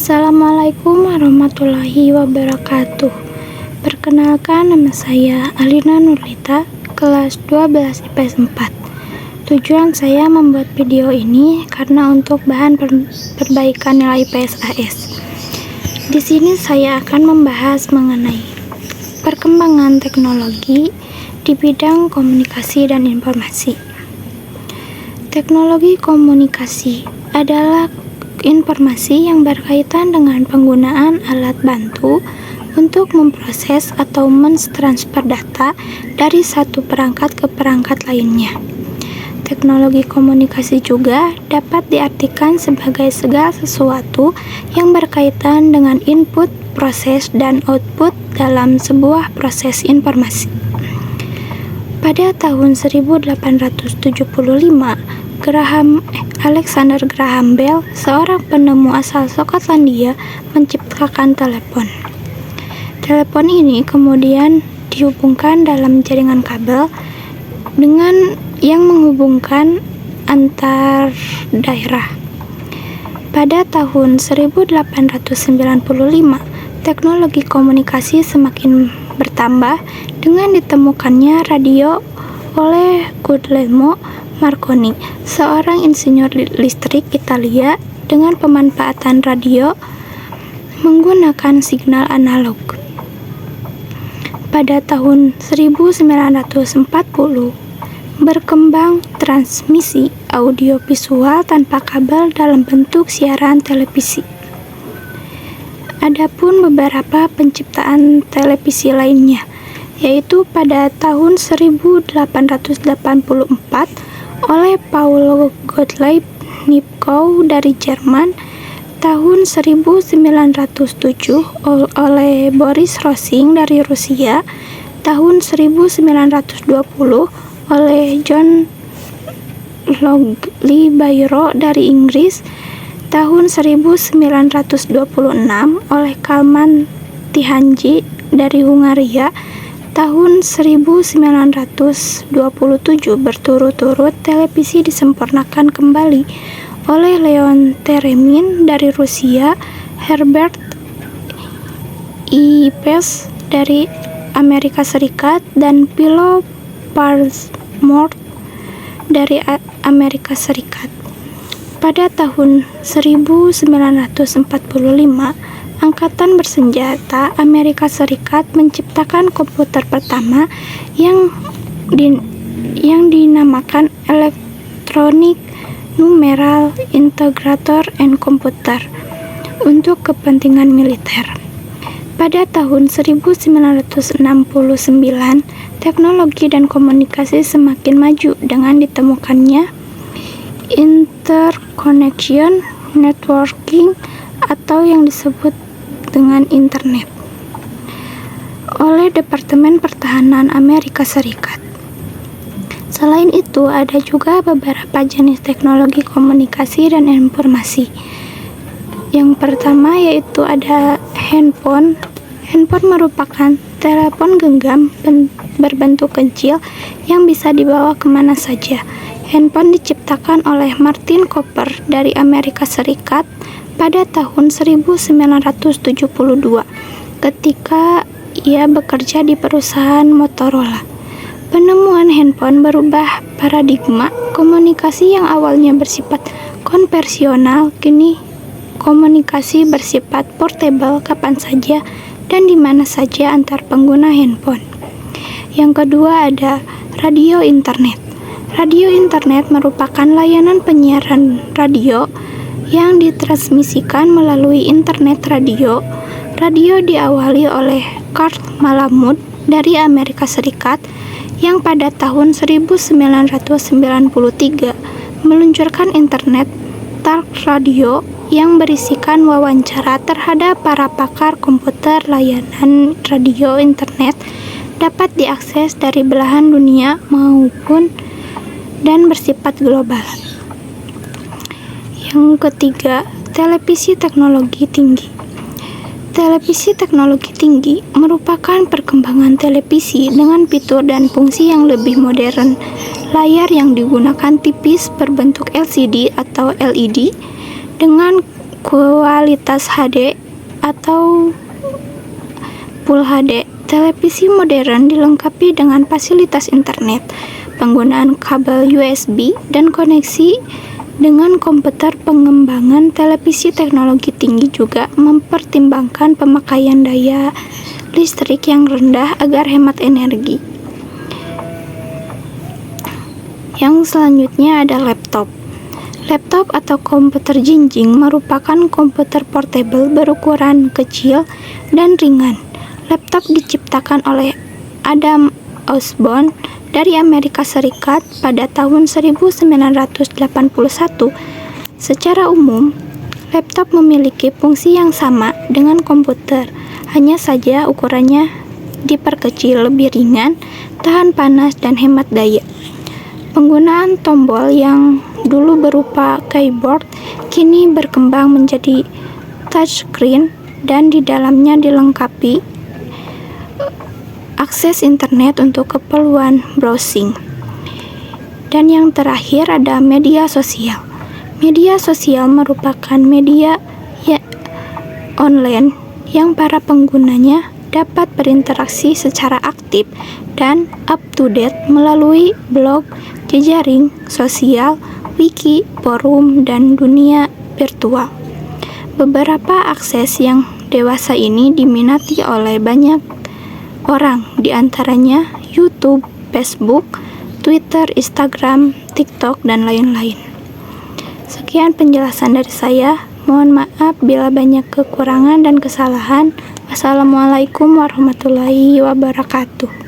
Assalamualaikum warahmatullahi wabarakatuh. Perkenalkan, nama saya Alina Nurlita, kelas 12 IPS 4. Tujuan saya membuat video ini karena untuk bahan perbaikan nilai PSAS. Di sini saya akan membahas mengenai perkembangan teknologi di bidang komunikasi dan informasi. Teknologi komunikasi adalah informasi yang berkaitan dengan penggunaan alat bantu untuk memproses atau mentransfer data dari satu perangkat ke perangkat lainnya. Teknologi komunikasi juga dapat diartikan sebagai segala sesuatu yang berkaitan dengan input, proses, dan output dalam sebuah proses informasi. Pada tahun 1875, Alexander Graham Bell, seorang penemu asal Skotlandia, menciptakan telepon. Telepon ini kemudian dihubungkan dalam jaringan kabel dengan yang menghubungkan antar daerah. Pada tahun 1895, teknologi komunikasi semakin bertambah dengan ditemukannya radio oleh Guglielmo Marconi, seorang insinyur listrik Italia, dengan pemanfaatan radio menggunakan signal analog. Pada tahun 1940, berkembang transmisi audiovisual tanpa kabel dalam bentuk siaran televisi. Adapun beberapa penciptaan televisi lainnya, yaitu pada tahun 1884 oleh Paul Gottlieb Nipkow dari Jerman, tahun 1907 oleh Boris Rosing dari Rusia, tahun 1920 oleh John Logie Baird dari Inggris, tahun 1926 oleh Kalman Tihanyi dari Hungaria, tahun 1927 berturut-turut televisi disempurnakan kembali oleh Leon Theremin dari Rusia, Herbert Ives dari Amerika Serikat, dan Philo Parsmore dari Amerika Serikat. Pada tahun 1945, Angkatan Bersenjata Amerika Serikat menciptakan komputer pertama yang dinamakan Electronic Numeral Integrator and Computer untuk kepentingan militer. Pada tahun 1969, teknologi dan komunikasi semakin maju dengan ditemukannya interconnection networking atau yang disebut dengan internet oleh Departemen Pertahanan Amerika Serikat. Selain itu, ada juga beberapa jenis teknologi komunikasi dan informasi. Yang pertama yaitu ada handphone. Handphone merupakan telepon genggam berbentuk kecil yang bisa dibawa kemana saja. Handphone diciptakan oleh Martin Cooper dari Amerika Serikat pada tahun 1972 ketika ia bekerja di perusahaan Motorola. Penemuan handphone berubah paradigma komunikasi yang awalnya bersifat konvensional, kini komunikasi bersifat portable kapan saja dan di mana saja antar pengguna handphone. Yang kedua ada radio internet. Radio internet merupakan layanan penyiaran radio yang ditransmisikan melalui internet radio. Radio diawali oleh Carl Malamud dari Amerika Serikat yang pada tahun 1993 meluncurkan internet talk radio yang berisikan wawancara terhadap para pakar komputer. Layanan radio internet dapat diakses dari belahan dunia maupun dan bersifat global. Yang ketiga, televisi teknologi tinggi. Televisi teknologi tinggi merupakan perkembangan televisi dengan fitur dan fungsi yang lebih modern. Layar yang digunakan tipis berbentuk LCD atau LED dengan kualitas HD atau Full HD. Televisi modern dilengkapi dengan fasilitas internet, penggunaan kabel USB, dan koneksi dengan komputer. Pengembangan televisi teknologi tinggi juga mempertimbangkan pemakaian daya listrik yang rendah agar hemat energi. Yang selanjutnya ada laptop. Laptop atau komputer jinjing merupakan komputer portable berukuran kecil dan ringan. Laptop diciptakan oleh Adam Osborne dari Amerika Serikat pada tahun 1981. Secara umum, laptop memiliki fungsi yang sama dengan komputer, hanya saja ukurannya diperkecil, lebih ringan, tahan panas, dan hemat daya. Penggunaan tombol yang dulu berupa keyboard kini berkembang menjadi touchscreen dan di dalamnya dilengkapi akses internet untuk keperluan browsing. Dan yang terakhir ada media sosial. Media sosial merupakan media online yang para penggunanya dapat berinteraksi secara aktif dan up-to-date melalui blog, jejaring sosial, wiki, forum, dan dunia virtual. Beberapa akses yang dewasa ini diminati oleh banyak orang, diantaranya YouTube, Facebook, Twitter, Instagram, TikTok, dan lain-lain. Sekian penjelasan dari saya. Mohon maaf bila banyak kekurangan dan kesalahan. Wassalamualaikum warahmatullahi wabarakatuh.